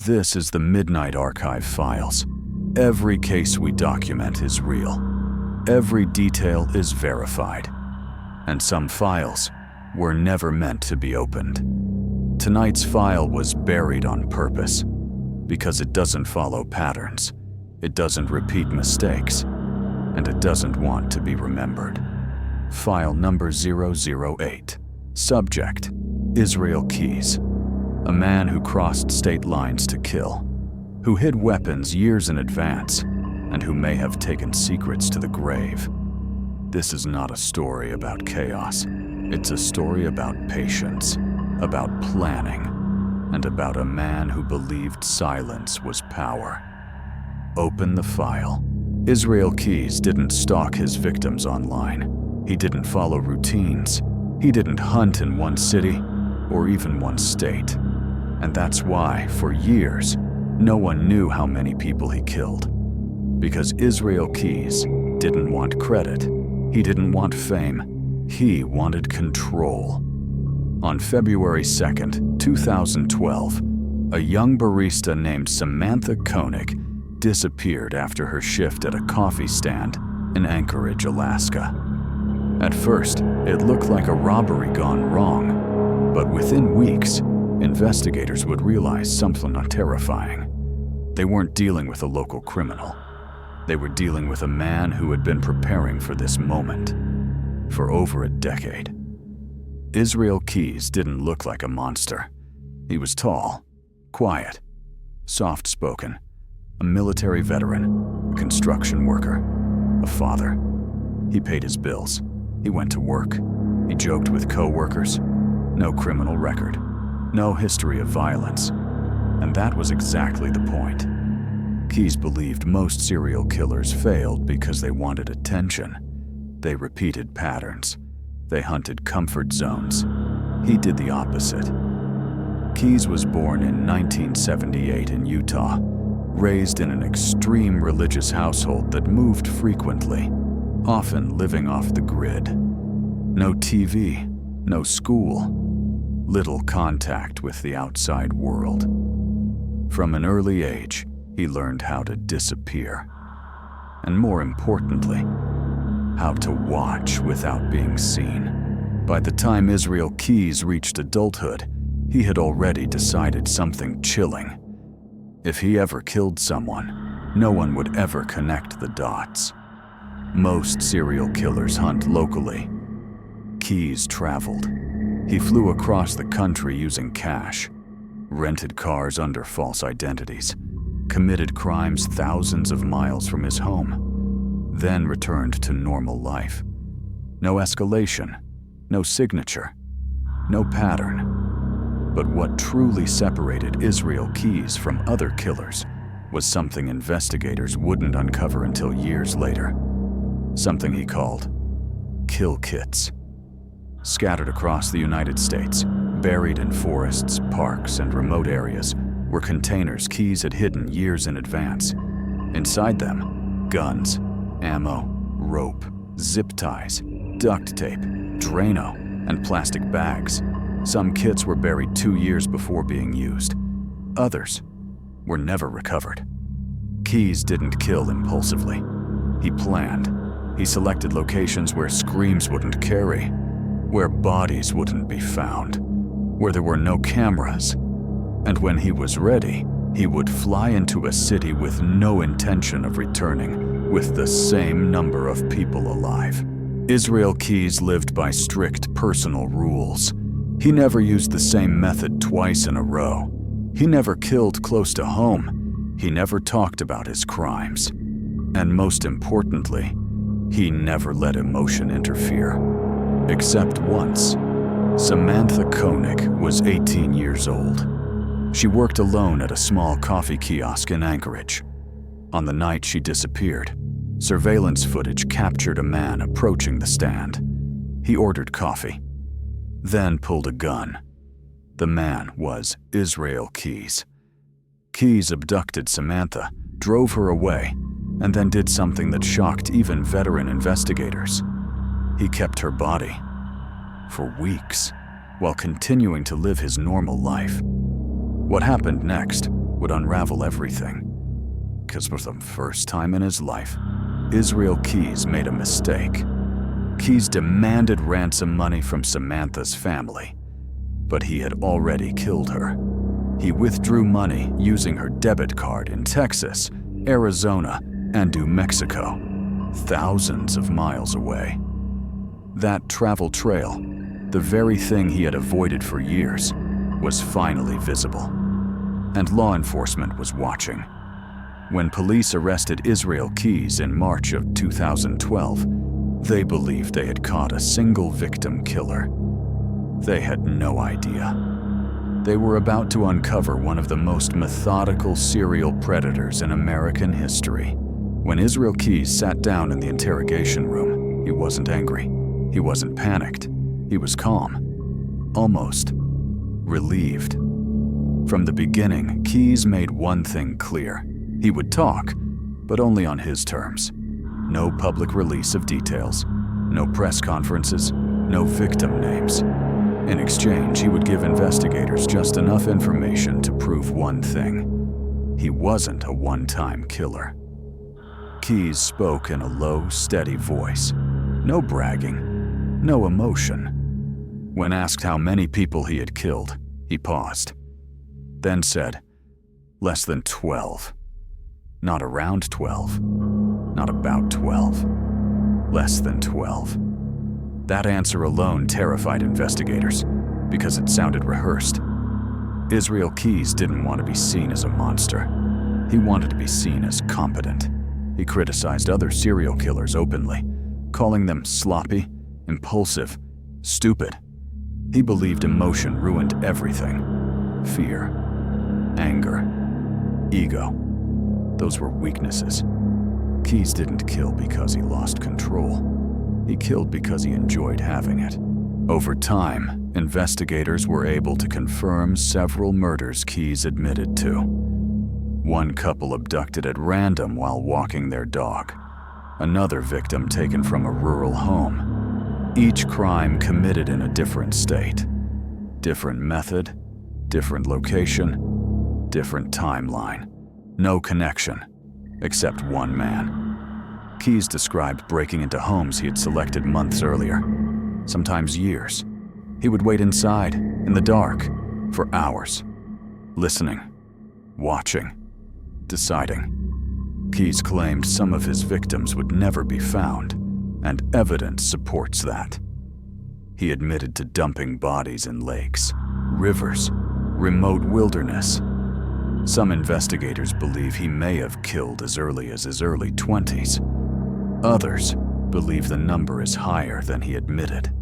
This is the Midnight Archive Files. Every case we document is real. Every detail is verified. And some files were never meant to be opened. Tonight's file was buried on purpose because it doesn't follow patterns, it doesn't repeat mistakes, and it doesn't want to be remembered. File number 008. Subject: Israel Keyes. A man who crossed state lines to kill, who hid weapons years in advance, and who may have taken secrets to the grave. This is not a story about chaos. It's a story about patience, about planning, and about a man who believed silence was power. Open the file. Israel Keyes didn't stalk his victims online. He didn't follow routines. He didn't hunt in one city or even one state. And that's why, for years, no one knew how many people he killed. Because Israel Keyes didn't want credit. He didn't want fame. He wanted control. On February 2nd, 2012, a young barista named Samantha Koenig disappeared after her shift at a coffee stand in Anchorage, Alaska. At first, it looked like a robbery gone wrong, but within weeks, investigators would realize something terrifying. They weren't dealing with a local criminal. They were dealing with a man who had been preparing for this moment for over a decade. Israel Keyes didn't look like a monster. He was tall, quiet, soft-spoken, a military veteran, a construction worker, a father. He paid his bills. He went to work. He joked with co-workers. No criminal record. No history of violence. And that was exactly the point. Keyes believed most serial killers failed because they wanted attention. They repeated patterns. They hunted comfort zones. He did the opposite. Keyes was born in 1978 in Utah, raised in an extreme religious household that moved frequently, often living off the grid. No TV, no school, little contact with the outside world. From an early age, he learned how to disappear. And more importantly, how to watch without being seen. By the time Israel Keyes reached adulthood, he had already decided something chilling. If he ever killed someone, no one would ever connect the dots. Most serial killers hunt locally. Keyes traveled. He flew across the country using cash, rented cars under false identities, committed crimes thousands of miles from his home, then returned to normal life. No escalation, no signature, no pattern. But what truly separated Israel Keyes from other killers was something investigators wouldn't uncover until years later. Something he called kill kits. Scattered across the United States, buried in forests, parks, and remote areas, were containers Keyes had hidden years in advance. Inside them, guns, ammo, rope, zip ties, duct tape, Drano, and plastic bags. Some kits were buried 2 years before being used. Others were never recovered. Keyes didn't kill impulsively. He planned. He selected locations where screams wouldn't carry, where bodies wouldn't be found, where there were no cameras. And when he was ready, he would fly into a city with no intention of returning, with the same number of people alive. Israel Keyes lived by strict personal rules. He never used the same method twice in a row. He never killed close to home. He never talked about his crimes. And most importantly, he never let emotion interfere. Except once. Samantha Koenig was 18 years old. She worked alone at a small coffee kiosk in Anchorage. On the night she disappeared, surveillance footage captured a man approaching the stand. He ordered coffee, then pulled a gun. The man was Israel Keyes. Keyes abducted Samantha, drove her away, and then did something that shocked even veteran investigators. He kept her body for weeks while continuing to live his normal life. What happened next would unravel everything. Because for the first time in his life, Israel Keyes made a mistake. Keyes demanded ransom money from Samantha's family, but he had already killed her. He withdrew money using her debit card in Texas, Arizona, and New Mexico, thousands of miles away. That travel trail, the very thing he had avoided for years, was finally visible, and law enforcement was watching. When police arrested Israel Keyes in March of 2012, they believed they had caught a single victim killer. They had no idea. They were about to uncover one of the most methodical serial predators in American history. When Israel Keyes sat down in the interrogation room, he wasn't angry. He wasn't panicked. He was calm, almost relieved. From the beginning, Keyes made one thing clear. He would talk, but only on his terms. No public release of details, no press conferences, no victim names. In exchange, he would give investigators just enough information to prove one thing. He wasn't a one-time killer. Keyes spoke in a low, steady voice. No bragging, no emotion. When asked how many people he had killed, he paused, then said, "Less than 12. Not around 12. Not about 12. Less than 12. That answer alone terrified investigators because it sounded rehearsed. Israel Keyes didn't want to be seen as a monster. He wanted to be seen as competent. He criticized other serial killers openly, calling them sloppy, impulsive, stupid. He believed emotion ruined everything. Fear, anger, ego. Those were weaknesses. Keyes didn't kill because he lost control. He killed because he enjoyed having it. Over time, investigators were able to confirm several murders Keyes admitted to. One couple abducted at random while walking their dog. Another victim taken from a rural home. Each crime committed in a different state. Different method, different location, different timeline. No connection, except one man. Keyes described breaking into homes he had selected months earlier, sometimes years. He would wait inside, in the dark, for hours, listening, watching, deciding. Keyes claimed some of his victims would never be found, and evidence supports that. He admitted to dumping bodies in lakes, rivers, remote wilderness. Some investigators believe he may have killed as early as his early 20s. Others believe the number is higher than he admitted.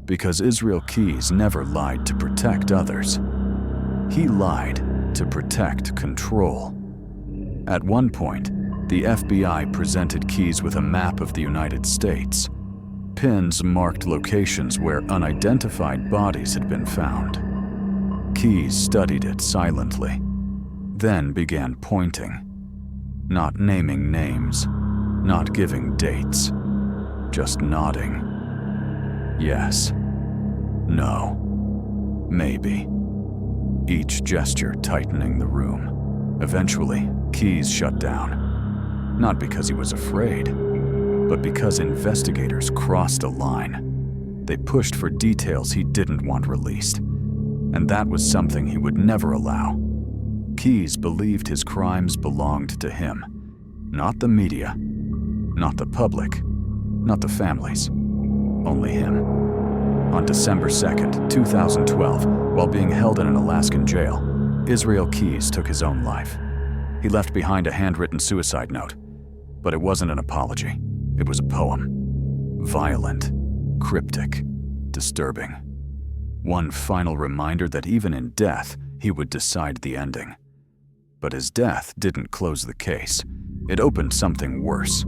Because Israel Keyes never lied to protect others. He lied to protect control. At one point, the FBI presented Keyes with a map of the United States. Pins marked locations where unidentified bodies had been found. Keyes studied it silently, then began pointing, not naming names, not giving dates, just nodding. Yes, no, maybe. Each gesture tightening the room. Eventually, Keyes shut down. Not because he was afraid, but because investigators crossed a line. They pushed for details he didn't want released, and that was something he would never allow. Keyes believed his crimes belonged to him, not the media, not the public, not the families, only him. On December 2nd, 2012, while being held in an Alaskan jail, Israel Keyes took his own life. He left behind a handwritten suicide note, but it wasn't an apology. It was a poem. Violent, cryptic, disturbing. One final reminder that even in death, he would decide the ending. But his death didn't close the case. It opened something worse.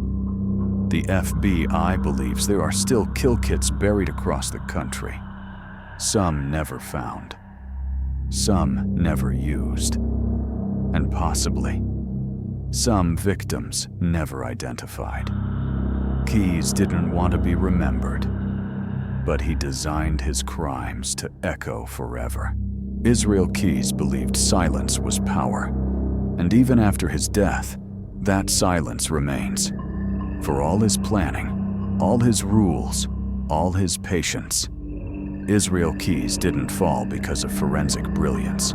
The FBI believes there are still kill kits buried across the country. Some never found. Some never used. And possibly, some victims never identified. Keyes didn't want to be remembered, but he designed his crimes to echo forever. Israel Keyes believed silence was power. And even after his death, that silence remains. For all his planning, all his rules, all his patience, Israel Keyes didn't fall because of forensic brilliance.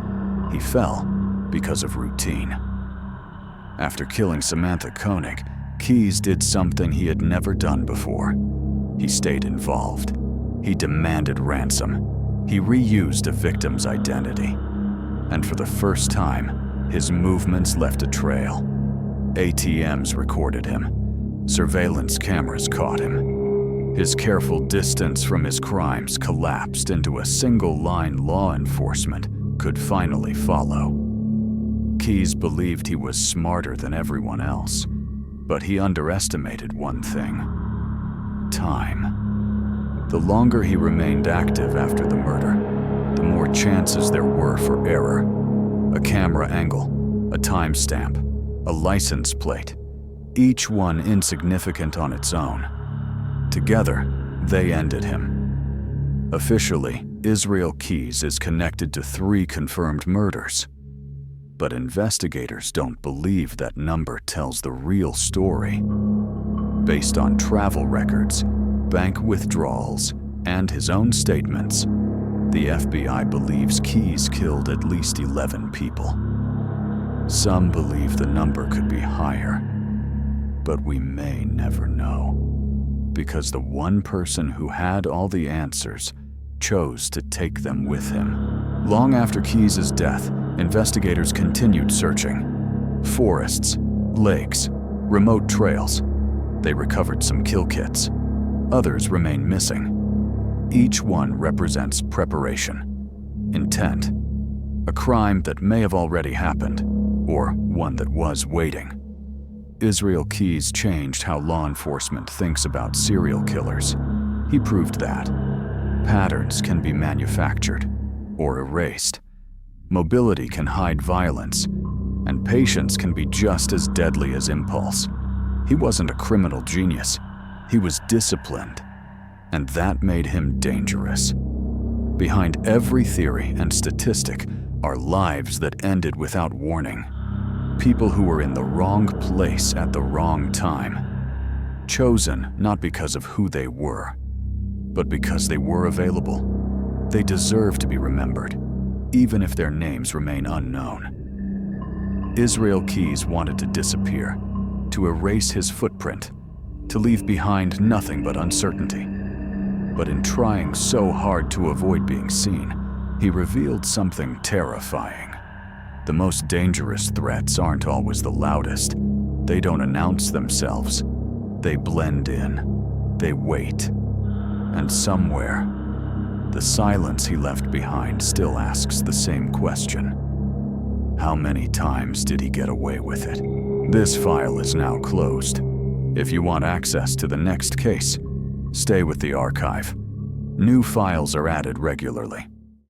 He fell because of routine. After killing Samantha Koenig, Keyes did something he had never done before. He stayed involved. He demanded ransom. He reused a victim's identity. And for the first time, his movements left a trail. ATMs recorded him. Surveillance cameras caught him. His careful distance from his crimes collapsed into a single line law enforcement could finally follow. Keyes believed he was smarter than everyone else, but he underestimated one thing: time. The longer he remained active after the murder, the more chances there were for error. A camera angle, a timestamp, a license plate, each one insignificant on its own. Together, they ended him. Officially, Israel Keyes is connected to 3 confirmed murders. But investigators don't believe that number tells the real story. Based on travel records, bank withdrawals, and his own statements, the FBI believes Keyes killed at least 11 people. Some believe the number could be higher, but we may never know, because the one person who had all the answers chose to take them with him. Long after Keyes' death, investigators continued searching. Forests, lakes, remote trails. They recovered some kill kits. Others remain missing. Each one represents preparation, intent, a crime that may have already happened, or one that was waiting. Israel Keyes changed how law enforcement thinks about serial killers. He proved that patterns can be manufactured or erased. Mobility can hide violence, and patience can be just as deadly as impulse. He wasn't a criminal genius. He was disciplined, and that made him dangerous. Behind every theory and statistic are lives that ended without warning. People who were in the wrong place at the wrong time. Chosen not because of who they were, but because they were available. They deserve to be remembered, even if their names remain unknown. Israel Keyes wanted to disappear, to erase his footprint, to leave behind nothing but uncertainty. But in trying so hard to avoid being seen, he revealed something terrifying. The most dangerous threats aren't always the loudest. They don't announce themselves. They blend in. They wait. And somewhere, the silence he left behind still asks the same question. How many times did he get away with it? This file is now closed. If you want access to the next case, stay with the archive. New files are added regularly.